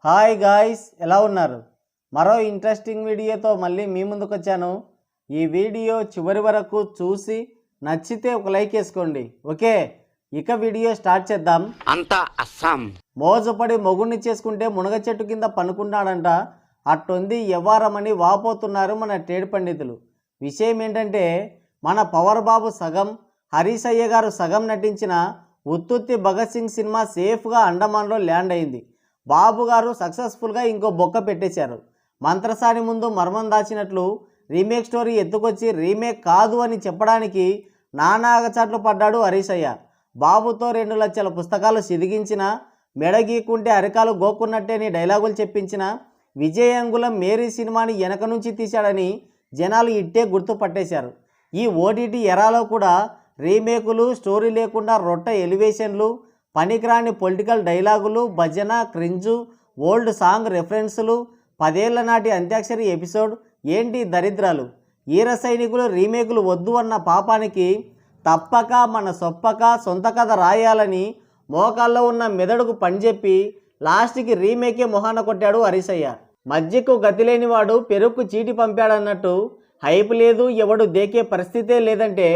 Hi guys, ఎలా ఉన్నారు? మరో ఇంట్రెస్టింగ్ వీడియోతో మళ్ళీ మీ ముందుకు వచ్చాను. ఈ వీడియో చివరి వరకు చూసి నచ్చితే ఒక లైక్ వేసుకోండి. ఓకే, ఇక వీడియో స్టార్ట్ చేద్దాం. అంతా అస్సాం. మోజపడి మొగుడిని చేసుకుంటే మునగ చెట్టు కింద పనుకున్నాడంట. అట్టొంది వ్యవహారమని వాపోతున్నారు మన ట్రేడ్ పండితులు. విషయం ఏంటంటే, మన పవర్ బాబు సగం, హరీష్ అయ్య గారు సగం నటించిన ఉత్తుత్తి భగత్ సింగ్ సినిమా సేఫ్గా అండమాన్లో ల్యాండ్ అయింది. బాబు గారు సక్సెస్ఫుల్గా ఇంకో బొక్క పెట్టేశారు. మంత్రసాని ముందు మర్మం దాచినట్లు రీమేక్ స్టోరీ ఎత్తుకొచ్చి రీమేక్ కాదు అని చెప్పడానికి నానాగచాట్లు పడ్డాడు హరీష్ అయ్య. బాబుతో 2 లక్షల పుస్తకాలు సిదిగించిన, మెడగీకుంటే అరికాలు గోక్కున్నట్టే నీ డైలాగులు చెప్పించిన, విజయాంగులం మేరీ సినిమాని వెనక నుంచి తీశాడని జనాలు ఇట్టే గుర్తుపట్టేశారు. ఈ ఓటీటీ ఎరాలో కూడా రీమేకులు, స్టోరీ లేకుండా రొట్ట ఎలివేషన్లు, పనికిరాని పొలిటికల్ డైలాగులు, భజన, క్రింజు, ఓల్డ్ సాంగ్ రెఫరెన్సులు, 10 ఏళ్ల నాటి అంత్యాక్షరి ఎపిసోడ్, ఏంటి దరిద్రాలు. ఈర సైనికులు రీమేకులు వద్దు అన్న పాపానికి తప్పక మన సొంత కథ రాయాలని మోకాల్లో ఉన్న మెదడుకు పనిచెప్పి లాస్ట్కి రీమేకే మొహాన కొట్టాడు హరీష్ అయ్య. మజ్జికు గతి లేనివాడు పెరుగుకు చీటి పంపాడన్నట్టు హైప్ లేదు, ఎవడు దేకే పరిస్థితే లేదంటే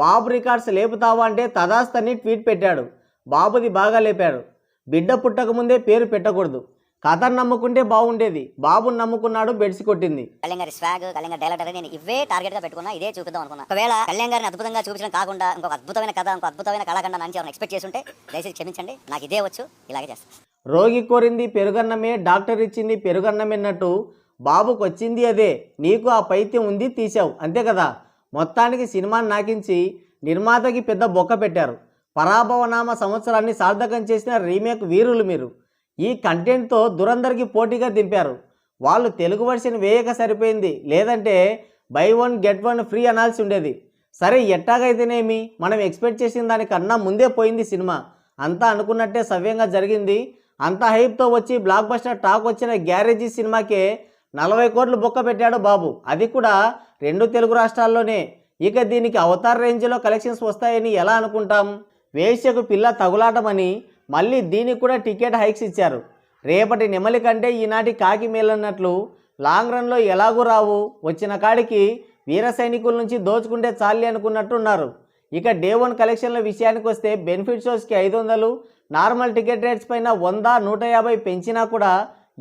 బాబు రికార్డ్స్ లేపుతావా అంటే తదాస్తని ట్వీట్ పెట్టాడు. బాబుది బాగా లేపారు. బిడ్డ పుట్టకముందే పేరు పెట్టకూడదు, కథను నమ్ముకుంటే బాగుండేది. బాబుని నమ్ముకున్నాడు, బెడ్సి కొట్టింది. కళ్యాణ్ గారి స్వాగ్, కళ్యాణ్ గారి డైలాగ్ నేను ఇవే టార్గెట్ గా పెట్టుకున్నా, ఇదే చూపిద్దాం అనుకున్నా. ఒకవేళ కళ్యాణ్ గారిని అద్భుతంగా చూపించడం కాకుండా ఇంకొక అద్భుతమైన కథ, ఇంకొక అద్భుతమైన కళాఖండ నుంచి ఎవరైనా ఎక్స్పెక్ట్ చేస్తుంటే దయచేసి క్షమించండి. నాకు ఇదే వచ్చు, ఇలాగే చేస్తాను. రోగి కోరింది పెరుగన్నమే, డాక్టర్ ఇచ్చింది పెరుగన్నమేన్నట్టు బాబుకు వచ్చింది అదే. నీకు ఆ పైత్యం ఉంది, తీసావు, అంతే కదా. మొత్తానికి సినిమాని నాకించి నిర్మాతకి పెద్ద బొక్క పెట్టారు. పరాభవనామ సంవత్సరాన్ని సార్థకం చేసిన రీమేక్ వీరులు మీరు. ఈ కంటెంట్తో దురందర్కి పోటీగా దింపారు. వాళ్ళు తెలుగు వర్షన్ వేయక సరిపోయింది, లేదంటే బై 1 get 1 ఫ్రీ అనాల్సి ఉండేది. సరే, ఎట్టాగైతేనేమి, మనం ఎక్స్పెక్ట్ చేసిన దానికన్నా ముందే పోయింది సినిమా. అంతా అనుకున్నట్టే సవ్యంగా జరిగింది. అంత హైప్తో వచ్చి బ్లాక్ బస్టర్ టాక్ వచ్చిన గ్యారేజీ సినిమాకే 40 కోట్లు బొక్క పెట్టాడు బాబు, అది కూడా 2 తెలుగు రాష్ట్రాల్లోనే. ఇక దీనికి అవతార్ రేంజ్లో కలెక్షన్స్ వస్తాయని ఎలా అనుకుంటాం? వేశ్యకు పిల్ల తగులాటమని మళ్ళీ దీనికి కూడా టికెట్ హైక్స్ ఇచ్చారు. రేపటి నెమలి కంటే ఈనాటి కాకి మేలన్నట్లు లాంగ్ రన్లో ఎలాగూ రావు, వచ్చిన కాడికి వీర సైనికుల నుంచి దోచుకుంటే చాలి అనుకున్నట్టున్నారు. ఇక డే 1 కలెక్షన్ల విషయానికి వస్తే బెనిఫిట్ షోస్కి 500, నార్మల్ టికెట్ రేట్స్ పైన 100, 150 పెంచినా కూడా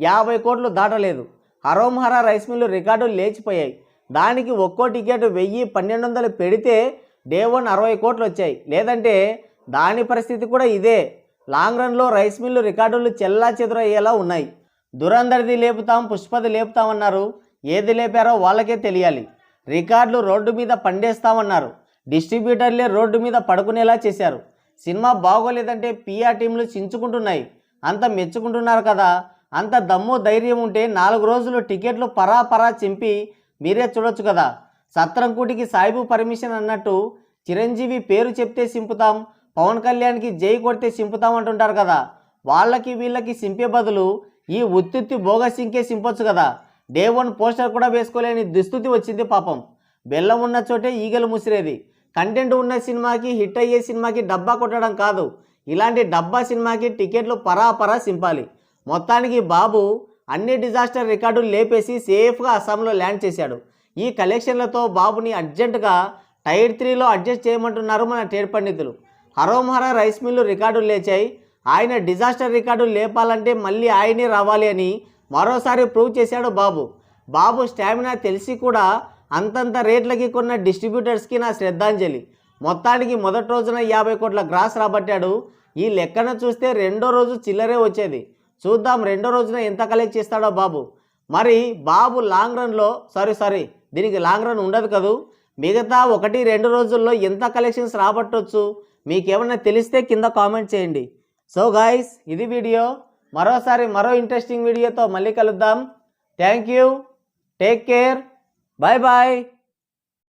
50 కోట్లు దాటలేదు. హరోంహర రైస్ మిల్లు రికార్డులు లేచిపోయాయి. దానికి ఒక్కో టికెట్ 1000, 1200 పెడితే డే 1 60 కోట్లు వచ్చాయి. లేదంటే దాని పరిస్థితి కూడా ఇదే. లాంగ్ రన్లో రైస్ మిల్లు రికార్డులు చెల్లా చెదురయ్యేలా ఉన్నాయి. దురందరిది లేపుతాం, పుష్పది లేపుతామన్నారు. ఏది లేపారో వాళ్ళకే తెలియాలి. రికార్డులు రోడ్డు మీద పండేస్తామన్నారు. డిస్ట్రిబ్యూటర్లే రోడ్డు మీద పడుకునేలా చేశారు. సినిమా బాగోలేదంటే పిఆర్ టీంలు చించుకుంటున్నాయి. అంత మెచ్చుకుంటున్నారు కదా. అంత దమ్ము ధైర్యం ఉంటే 4 రోజులు టికెట్లు పరా చింపి మీరే చూడొచ్చు కదా. సత్రంకూటికి సాయిబు పర్మిషన్ అన్నట్టు చిరంజీవి పేరు చెప్తే సింపుతాం, పవన్ కళ్యాణ్కి జై కొడితే సింపుతాం అంటుంటారు కదా. వాళ్ళకి వీళ్ళకి సింపే బదులు ఈ ఉత్తుత్తి బోగస్ సింకే సింపొచ్చు కదా. డే 1 పోస్టర్ కూడా వేసుకోలేని దుస్థితి వచ్చింది పాపం. బెల్లం ఉన్న చోటే ఈగలు ముసిరేది. కంటెంట్ ఉన్న సినిమాకి, హిట్ అయ్యే సినిమాకి డబ్బా కొట్టడం కాదు, ఇలాంటి డబ్బా సినిమాకి టికెట్లు పరా సింపాలి. మొత్తానికి బాబు అన్ని డిజాస్టర్ రికార్డులు లేపేసి సేఫ్గా అస్సాంలో ల్యాండ్ చేశాడు. ఈ కలెక్షన్లతో బాబుని అర్జెంటుగా టైర్ 3లో అడ్జస్ట్ చేయమంటున్నారు మన ట్రేడ్ పండితులు. హరోంహర రైస్ మిల్లు రికార్డులు లేచాయి. ఆయన డిజాస్టర్ రికార్డులు లేపాలంటే మళ్ళీ ఆయనే రావాలి అని మరోసారి ప్రూవ్ చేశాడు బాబు. బాబు స్టామినా తెలిసి కూడా అంతంత రేట్లకి కొన్న డిస్ట్రిబ్యూటర్స్కి నా శ్రద్ధాంజలి. మొత్తానికి మొదటి రోజున 50 కోట్ల గ్రాస్ రాబట్టాడు. ఈ లెక్కన చూస్తే రెండో రోజు చిల్లరే వచ్చేది. చూద్దాం రెండో రోజున ఎంత కలెక్ట్ చేస్తాడో బాబు. మరి బాబు లాంగ్ రన్లో సారీ దీనికి లాంగ్ రన్ ఉండదు కదూ. మిగతా 1-2 రోజుల్లో ఎంత కలెక్షన్స్ రాబట్టొచ్చు మీకేమన్నా తెలిస్తే కింద కామెంట్ చేయండి. సో గాయ్స్, ఇది వీడియో. మరో ఇంట్రెస్టింగ్ వీడియోతో మళ్ళీ కలుద్దాం. Thank you, take care, bye.